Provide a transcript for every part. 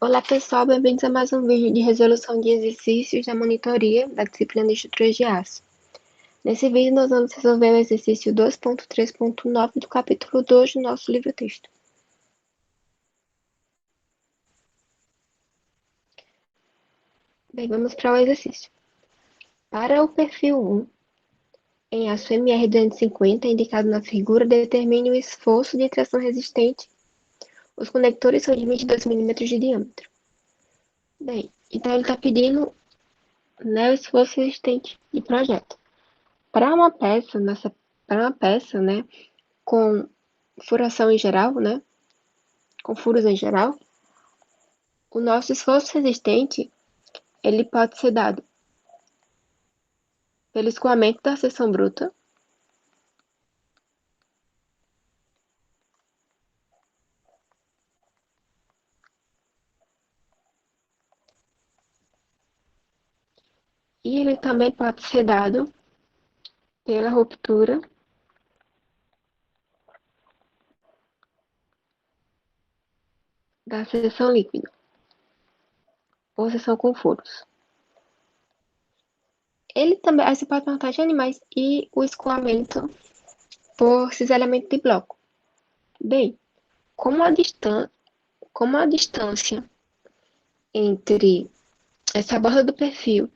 Olá pessoal, bem-vindos a mais um vídeo de resolução de exercícios da monitoria da disciplina de estruturas de aço. Nesse vídeo nós vamos resolver o exercício 2.3.9 do capítulo 2 do nosso livro-texto. Bem, vamos para o exercício. Para o perfil 1, em aço MR250, indicado na figura, determine o esforço de tração resistente. Os conectores são de 22 mm de diâmetro. Bem, então ele está pedindo, né, o esforço resistente de projeto. Para uma peça, né, com furação em geral, né, com furos em geral, o nosso esforço resistente, ele pode ser dado pelo escoamento da seção bruta, e ele também pode ser dado pela ruptura da seção líquida, ou seção com furos. Ele também, aí você pode perguntar, Jane, mas e o escoamento por cisalhamento de bloco? Bem, como a distância entre essa borda do perfil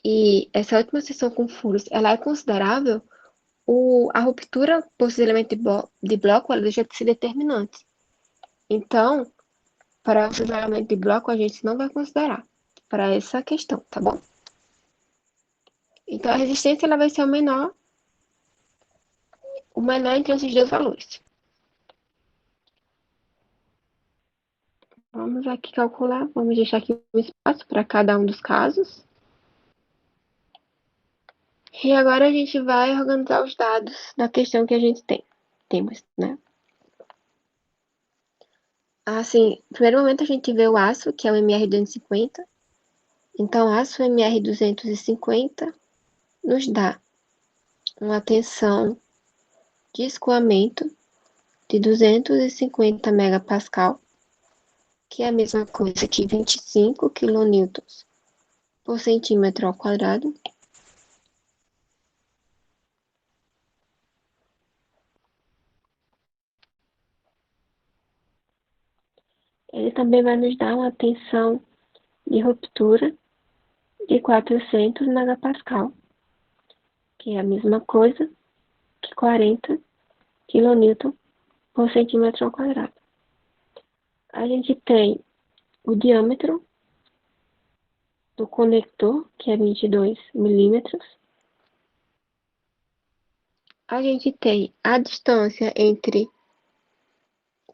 e essa última seção com furos, ela é considerável, a ruptura por cisalhamento de bloco, ela deixa de ser determinante. Então, para o cisalhamento de bloco, a gente não vai considerar para essa questão, tá bom? Então, a resistência ela vai ser o menor entre esses dois valores. Vamos aqui calcular, vamos deixar aqui um espaço para cada um dos casos. E agora a gente vai organizar os dados da questão que a gente temos, né? Assim, no primeiro momento a gente vê o aço, que é o MR250. Então, aço MR250 nos dá uma tensão de escoamento de 250 megapascal, que é a mesma coisa que 25 kN por centímetro ao quadrado. Ele também vai nos dar uma tensão de ruptura de 400 megapascal, que é a mesma coisa que 40 kN por centímetro ao quadrado. A gente tem o diâmetro do conector, que é 22 milímetros. A gente tem a distância entre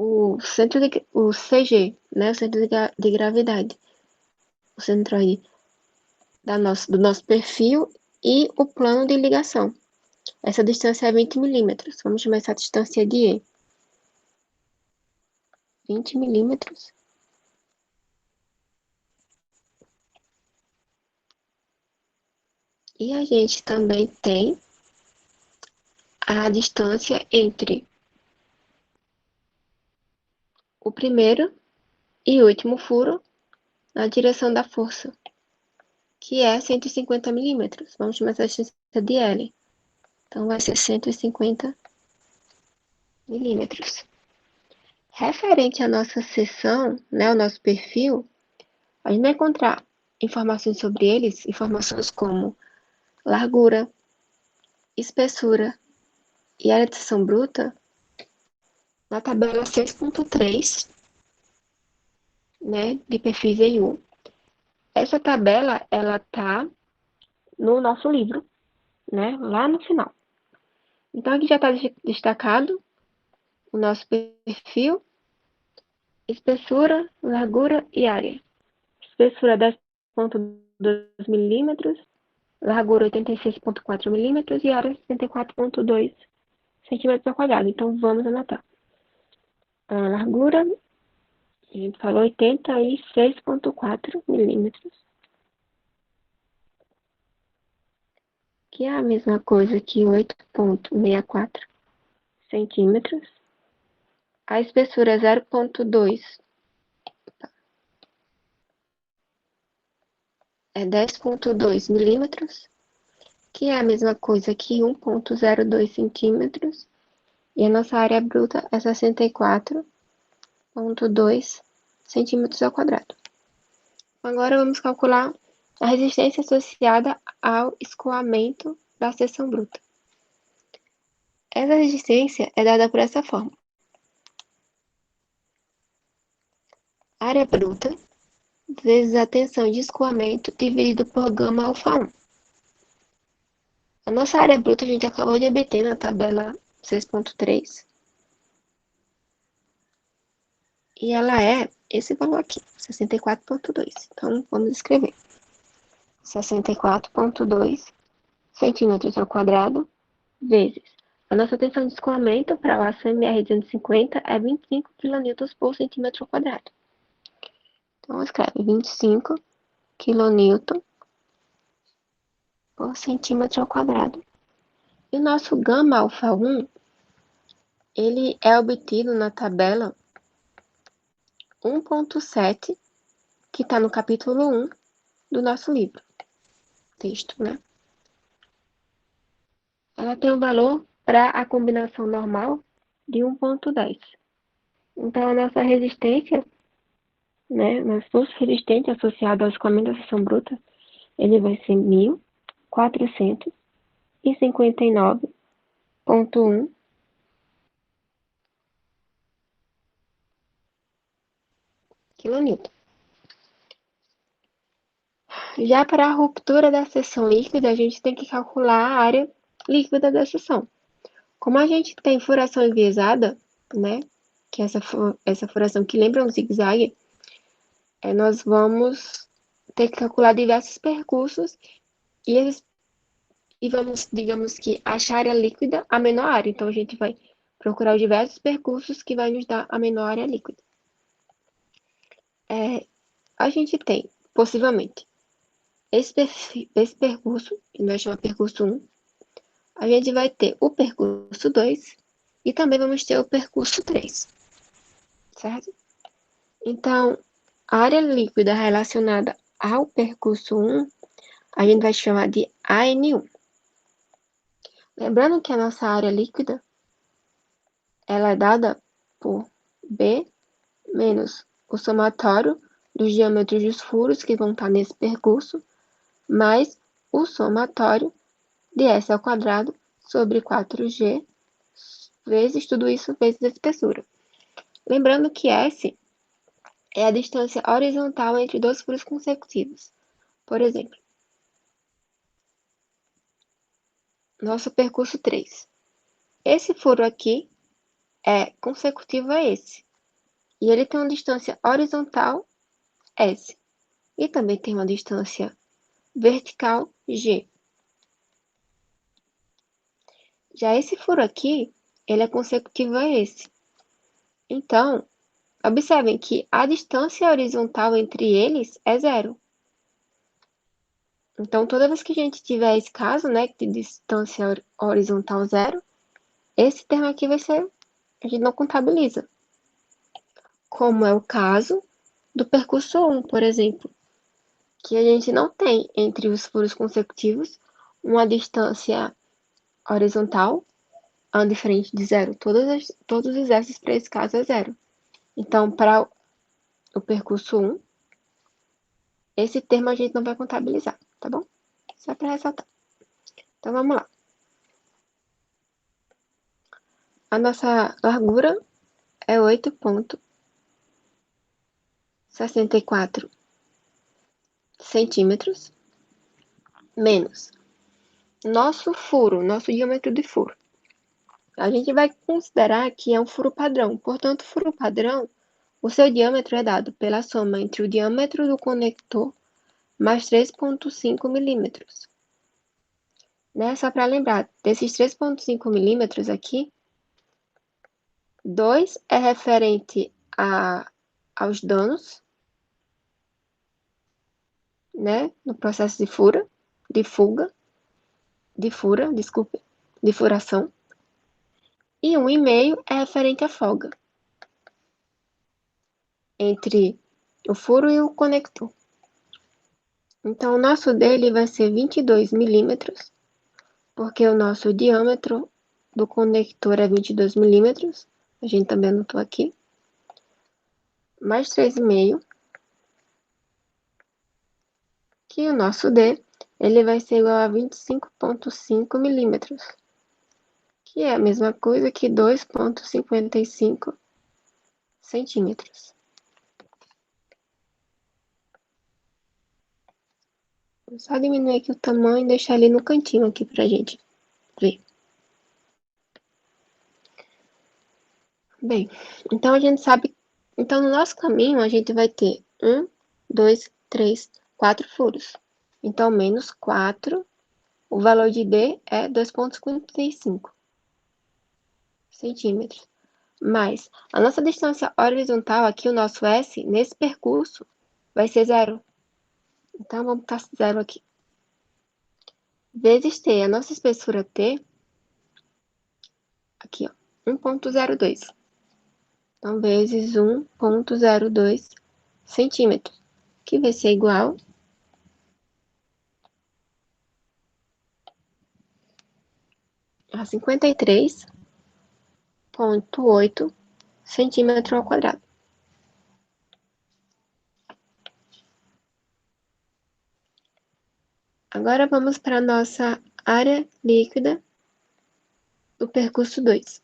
o CG, né, o centro de gravidade, o centroide do nosso perfil e o plano de ligação. Essa distância é 20 milímetros. Vamos chamar essa distância de E. 20 milímetros. E a gente também tem a distância entre o primeiro e último furo na direção da força, que é 150 milímetros. Vamos chamar essa distância de L. Então, vai ser 150 milímetros. Referente à nossa seção, né, ao nosso perfil, a gente vai encontrar informações sobre eles, informações como largura, espessura e área de seção bruta, na tabela 6.3, né, de perfis EU. Essa tabela, ela tá no nosso livro, né, lá no final. Então, aqui já está destacado o nosso perfil, espessura, largura e área. Espessura 10,2 milímetros, largura 86,4 milímetros e área 64,2 centímetros ao quadrado. Então, vamos anotar. A largura, a gente falou 86,4 milímetros, que é a mesma coisa que 8,64 centímetros. A espessura é 0,2 é 10,2 milímetros, que é a mesma coisa que 1,02 centímetros, e a nossa área bruta é 64,2 centímetros ao quadrado. Agora vamos calcular a resistência associada ao escoamento da seção bruta. Essa resistência é dada por essa forma. Área bruta vezes a tensão de escoamento dividido por gama alfa 1. A nossa área bruta a gente acabou de obter na tabela 6.3. E ela é esse valor aqui, 64,2. Então, vamos escrever. 64,2 centímetros ao quadrado vezes. A nossa tensão de escoamento para o aço MR250 é 25 kN por centímetro ao quadrado. Então, escreve 25 kN por centímetro ao quadrado. E o nosso gama alfa 1, ele é obtido na tabela 1.7, que está no capítulo 1 do nosso livro. Texto, né? Ela tem um valor para a combinação normal de 1.10. Então, a nossa resistência, né, nosso esforço resistente associado ao escoamento da seção bruta, ele vai ser 1.459,1 kN. Já para a ruptura da seção líquida, a gente tem que calcular a área líquida da seção. Como a gente tem furação enviesada, né, que é essa furação que lembra um zigue-zague, nós vamos ter que calcular diversos percursos e vamos, digamos que, achar a área líquida a menor área. Então, a gente vai procurar os diversos percursos que vai nos dar a menor área líquida. A gente tem, possivelmente, esse percurso, que nós chamamos de percurso 1, a gente vai ter o percurso 2 e também vamos ter o percurso 3, certo? Então, a área líquida relacionada ao percurso 1, a gente vai chamar de AN1. Lembrando que a nossa área líquida, ela é dada por B menos o somatório dos diâmetros dos furos que vão estar nesse percurso, mais o somatório de S ao quadrado sobre 4G vezes tudo isso vezes a espessura. Lembrando que S é a distância horizontal entre dois furos consecutivos. Por exemplo, nosso percurso 3. Esse furo aqui é consecutivo a esse. E ele tem uma distância horizontal S. E também tem uma distância vertical G. Já esse furo aqui, ele é consecutivo a esse. Então, observem que a distância horizontal entre eles é zero. Então, toda vez que a gente tiver esse caso, né, de distância horizontal zero, esse termo aqui vai ser, a gente não contabiliza. Como é o caso do percurso 1, por exemplo, que a gente não tem entre os furos consecutivos uma distância horizontal diferente de zero. Todos os S para esse caso é zero. Então, para o percurso 1, esse termo a gente não vai contabilizar, tá bom? Só para ressaltar. Então, vamos lá. A nossa largura é 8,64 centímetros, menos nosso furo, nosso diâmetro de furo. A gente vai considerar que é um furo padrão. Portanto, furo padrão, o seu diâmetro é dado pela soma entre o diâmetro do conector mais 3,5 milímetros. Né? Só para lembrar, desses 3,5 milímetros aqui, 2 é referente aos danos, né? No processo de furação. E 1,5 é referente à folga entre o furo e o conector. Então, o nosso dele vai ser 22 milímetros, porque o nosso diâmetro do conector é 22 milímetros. A gente também anotou aqui. Mais 3,5. Que o nosso D, ele vai ser igual a 25,5 milímetros. Que é a mesma coisa que 2,55 centímetros. Vou só diminuir aqui o tamanho e deixar ele no cantinho aqui pra gente ver. Bem, então a gente sabe. Então, no nosso caminho, a gente vai ter 1, 2, 3, 4 furos. Então, menos 4, o valor de D é 2,55 centímetros. Mas a nossa distância horizontal aqui, o nosso S, nesse percurso, vai ser 0. Então, vamos botar 0 aqui. Vezes T, a nossa espessura T, aqui, ó, 1,02. Então, vezes 1,02 centímetros, que vai ser igual a 53,8 centímetros ao quadrado. Agora, vamos para a nossa área líquida do percurso 2.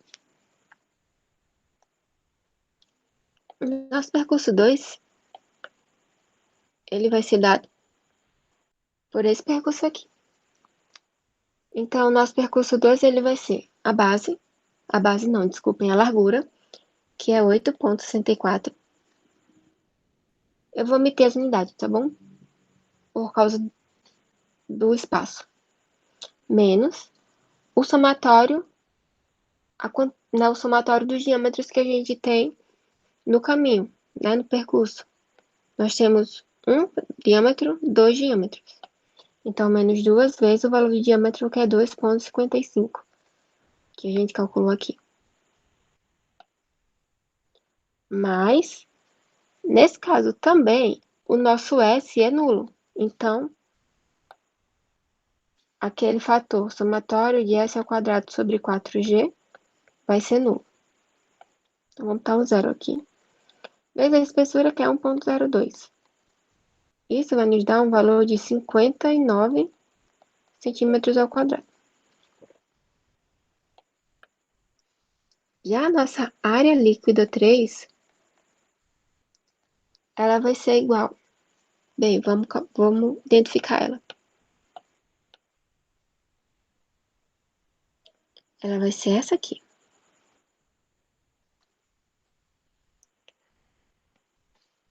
Nosso percurso 2, ele vai ser dado por esse percurso aqui. Então, o nosso percurso 2, ele vai ser a base não, desculpem, a largura, que é 8,64. Eu vou omitir as unidades, tá bom? Por causa do espaço. Menos o somatório, o somatório dos diâmetros que a gente tem no caminho, né, no percurso. Nós temos um diâmetro, 2 diâmetros. Então, menos 2 vezes o valor de diâmetro, que é 2,55, que a gente calculou aqui. Mas, nesse caso também, o nosso S é nulo. Então, aquele fator somatório de S ao quadrado sobre 4G vai ser nulo. Então, vamos botar um zero aqui. Vezes a espessura, que é 1,02. Isso vai nos dar um valor de 59 centímetros ao quadrado. Já a nossa área líquida 3, ela vai ser igual. Bem, vamos identificar ela. Ela vai ser essa aqui.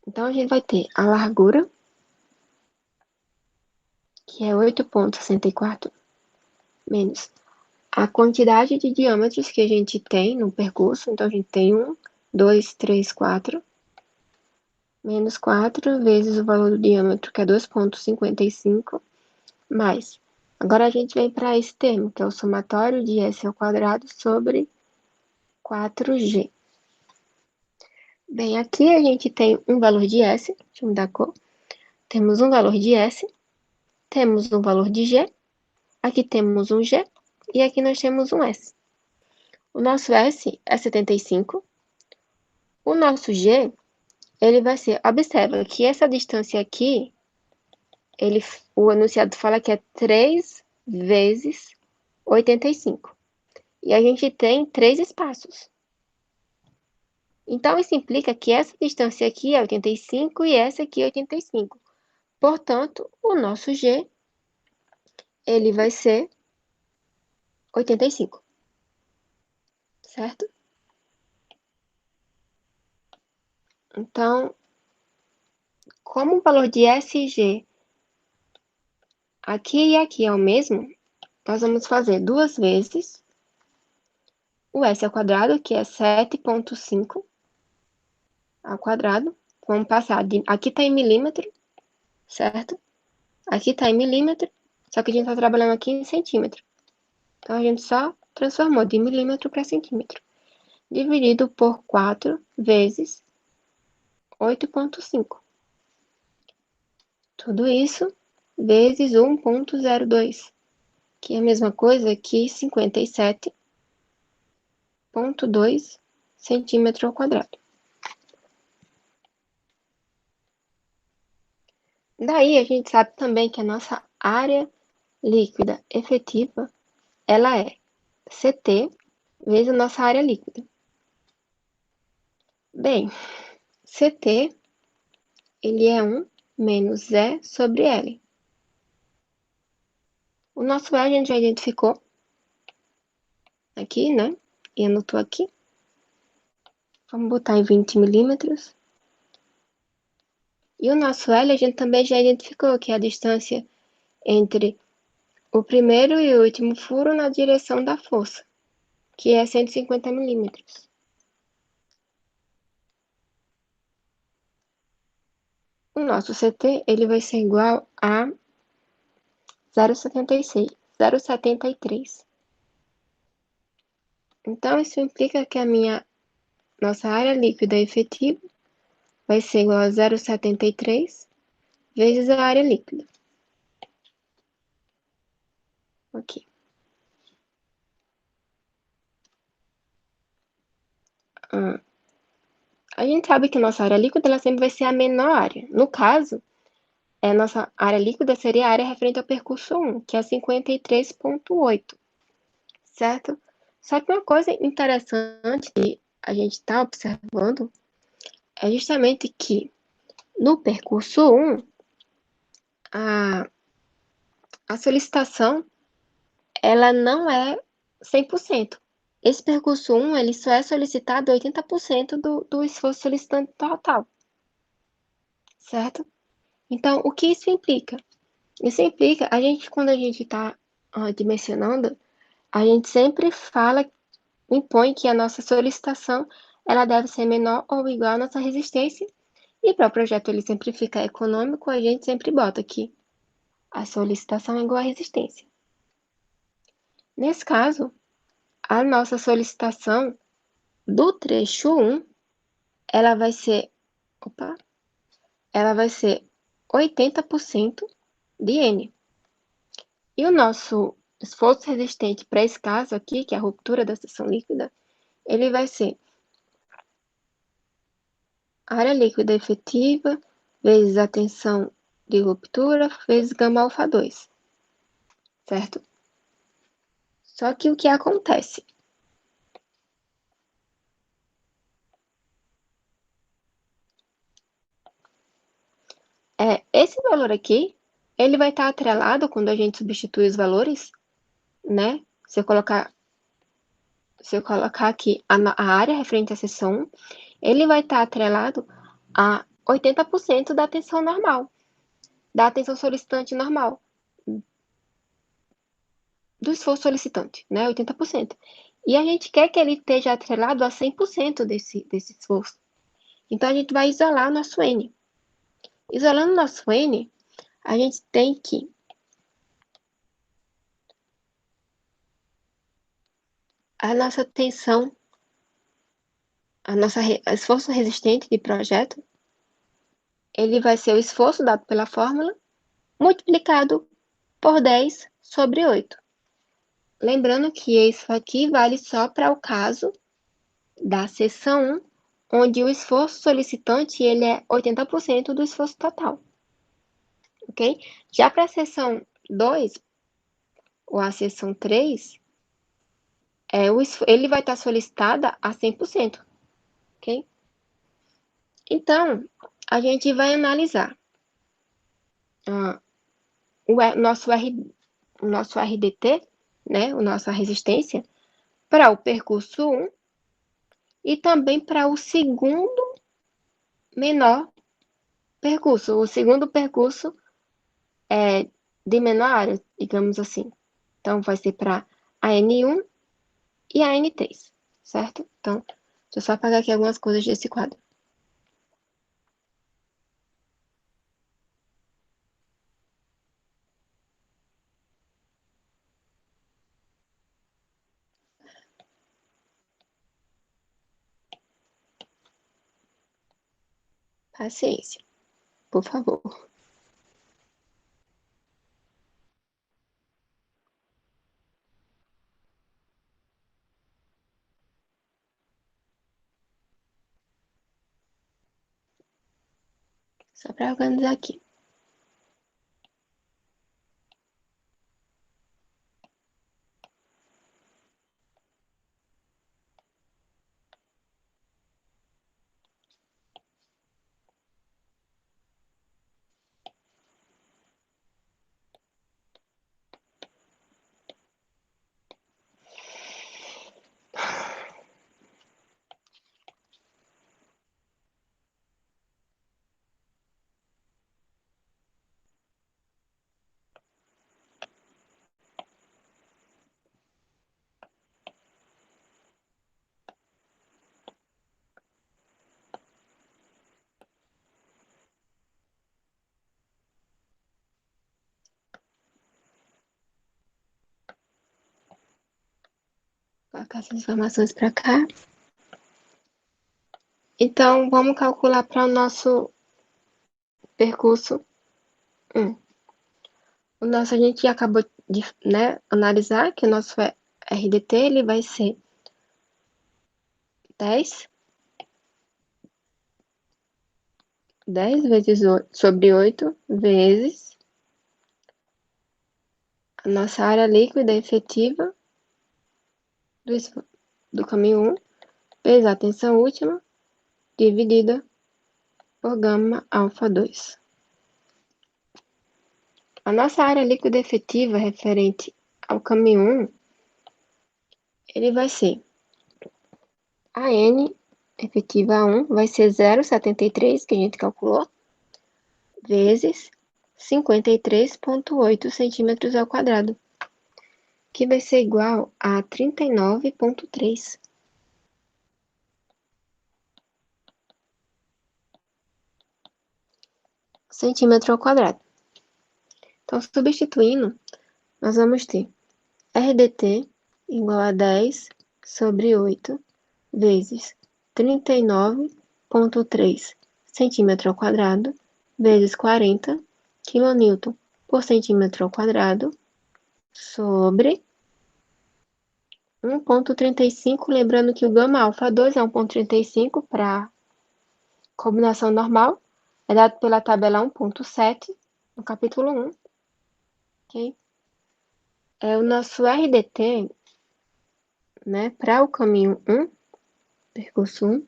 Então, a gente vai ter a largura, que é 8,64, menos a quantidade de diâmetros que a gente tem no percurso. Então, a gente tem 1, 2, 3, 4, menos 4 vezes o valor do diâmetro, que é 2,55, mais. Agora, a gente vem para esse termo, que é o somatório de S ao quadrado sobre 4G. Bem, aqui a gente tem um valor de S, deixa eu mudar a cor. Temos um valor de S, temos um valor de G, aqui temos um G e aqui nós temos um S. O nosso S é 75, o nosso G, ele vai ser, observa que essa distância aqui, o enunciado fala que é 3 vezes 85. E a gente tem 3 espaços. Então, isso implica que essa distância aqui é 85 e essa aqui é 85. Portanto, o nosso G, ele vai ser 85. Certo? Então, como o valor de S e G aqui e aqui é o mesmo, nós vamos fazer 2 vezes o S ao quadrado, que é 7,5 ao quadrado. Vamos passar de... Aqui está em milímetro, certo? Aqui está em milímetro, só que a gente está trabalhando aqui em centímetro. Então, a gente só transformou de milímetro para centímetro. Dividido por 4 vezes 8,5. Tudo isso vezes 1,02, que é a mesma coisa que 57,2 centímetros ao quadrado. Daí a gente sabe também que a nossa área líquida efetiva, ela é CT vezes a nossa área líquida. Bem, CT, ele é 1 menos E sobre L. O nosso E a gente já identificou aqui, né? E anotou aqui. Vamos botar em 20 milímetros. E o nosso L a gente também já identificou, que é a distância entre o primeiro e o último furo na direção da força, que é 150 milímetros. O nosso CT ele vai ser igual a 0,73. Então, isso implica que a nossa área líquida efetiva vai ser igual a 0,73 vezes a área líquida. Ok. A gente sabe que a nossa área líquida ela sempre vai ser a menor área. No caso, a nossa área líquida seria a área referente ao percurso 1, que é 53,8, certo? Só que uma coisa interessante que a gente está observando é justamente que no percurso 1, a solicitação ela não é 100%. Esse percurso 1 ele só é solicitado 80% do esforço solicitante total, certo? Então, o que isso implica? Isso implica, quando a gente está dimensionando, a gente sempre impõe que a nossa solicitação ela deve ser menor ou igual à nossa resistência. E para o projeto ele sempre ficar econômico, a gente sempre bota aqui a solicitação é igual à resistência. Nesse caso, a nossa solicitação do trecho 1, ela vai ser 80% de N. E o nosso esforço resistente para esse caso aqui, que é a ruptura da seção líquida, ele vai ser área líquida efetiva vezes a tensão de ruptura vezes gama alfa 2, certo? Só que o que acontece? Esse valor aqui, ele vai estar atrelado quando a gente substitui os valores, né? Se eu colocar aqui a área referente à seção 1, ele vai estar atrelado a 80% da tensão normal, da tensão solicitante normal, do esforço solicitante, né? 80%. E a gente quer que ele esteja atrelado a 100% desse esforço. Então, a gente vai isolar o nosso N. Isolando o nosso N, a gente tem que a nossa tensão, a nossa esforço resistente de projeto, ele vai ser o esforço dado pela fórmula multiplicado por 10 sobre 8. Lembrando que isso aqui vale só para o caso da seção 1, onde o esforço solicitante ele é 80% do esforço total. Ok? Já para a seção 2, ou a seção 3, ele vai estar solicitada a 100%. Ok? Então, a gente vai analisar o nosso RDT, né, a nossa resistência, para o percurso 1 e também para o segundo menor percurso. O segundo percurso é de menor área, digamos assim. Então, vai ser para a N1 e a N3, certo? Então, deixa eu só apagar aqui algumas coisas desse quadro. Paciência, por favor. Só para organizar aqui. Vou colocar essas informações para cá. Então, vamos calcular para o nosso percurso 1. O nosso, a gente acabou de, né, analisar que o nosso RDT ele vai ser 10 vezes sobre 8 vezes a nossa área líquida efetiva do caminho 1 vezes a tensão última dividida por gama alfa 2. A nossa área líquida efetiva referente ao caminho 1, ele vai ser a N efetiva 1 vai ser 0,73, que a gente calculou, vezes 53,8 centímetros ao quadrado, que vai ser igual a 39,3 centímetro ao quadrado. Então, substituindo, nós vamos ter RDT igual a 10 sobre 8 vezes 39,3 centímetro ao quadrado vezes 40 kN por centímetro ao quadrado sobre 1,35, lembrando que o gama alfa 2 é 1,35 para combinação normal, é dado pela tabela 1,7 no capítulo 1, ok? O nosso RDT, né, para o caminho 1, percurso 1,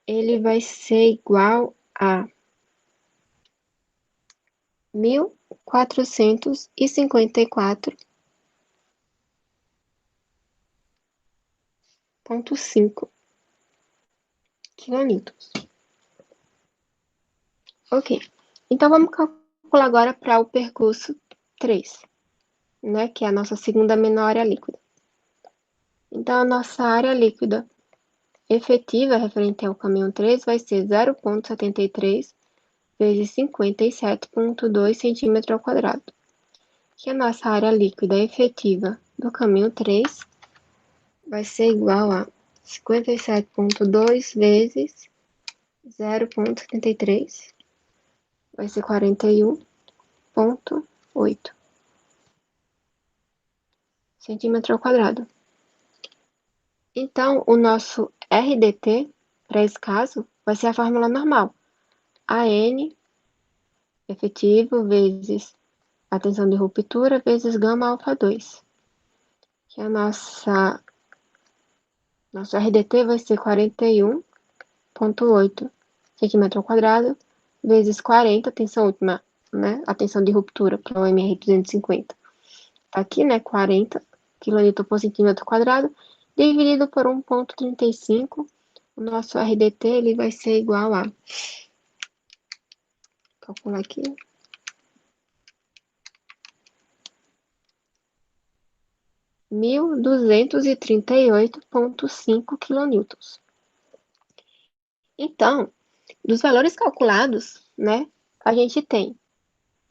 ele vai ser igual a 1.454,5 kN. Ok, então vamos calcular agora para o percurso 3, né, que é a nossa segunda menor área líquida. Então, a nossa área líquida efetiva referente ao caminho 3 vai ser 0,73 vezes 57,2 centímetros ao quadrado. Que a nossa área líquida efetiva do caminho 3 vai ser igual a 57,2 vezes 0,73, vai ser 41,8 centímetro ao quadrado. Então, o nosso RDT, para esse caso, vai ser a fórmula normal. AN efetivo vezes a tensão de ruptura vezes gama alfa 2. Que a nosso RDT vai ser 41,8 centímetro ao quadrado vezes 40, tensão última, né? A tensão de ruptura para o MR 250. Tá aqui, né? 40 kN por centímetro quadrado, dividido por 1,35. O nosso RDT ele vai ser igual a, calcular aqui, 1.238,5 kN. Então, dos valores calculados, né, a gente tem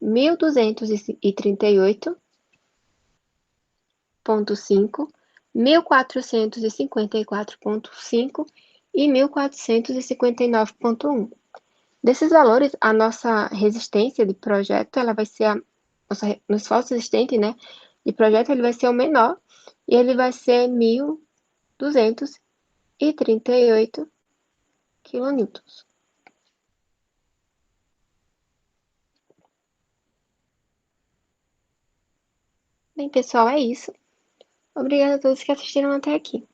1.238,5, 1.454,5 e 1.459,1. Desses valores, a nossa resistência de projeto, ela vai ser no esforço resistente, né, de projeto, ele vai ser o menor, e ele vai ser 1.238 kN. Bem, pessoal, é isso. Obrigada a todos que assistiram até aqui.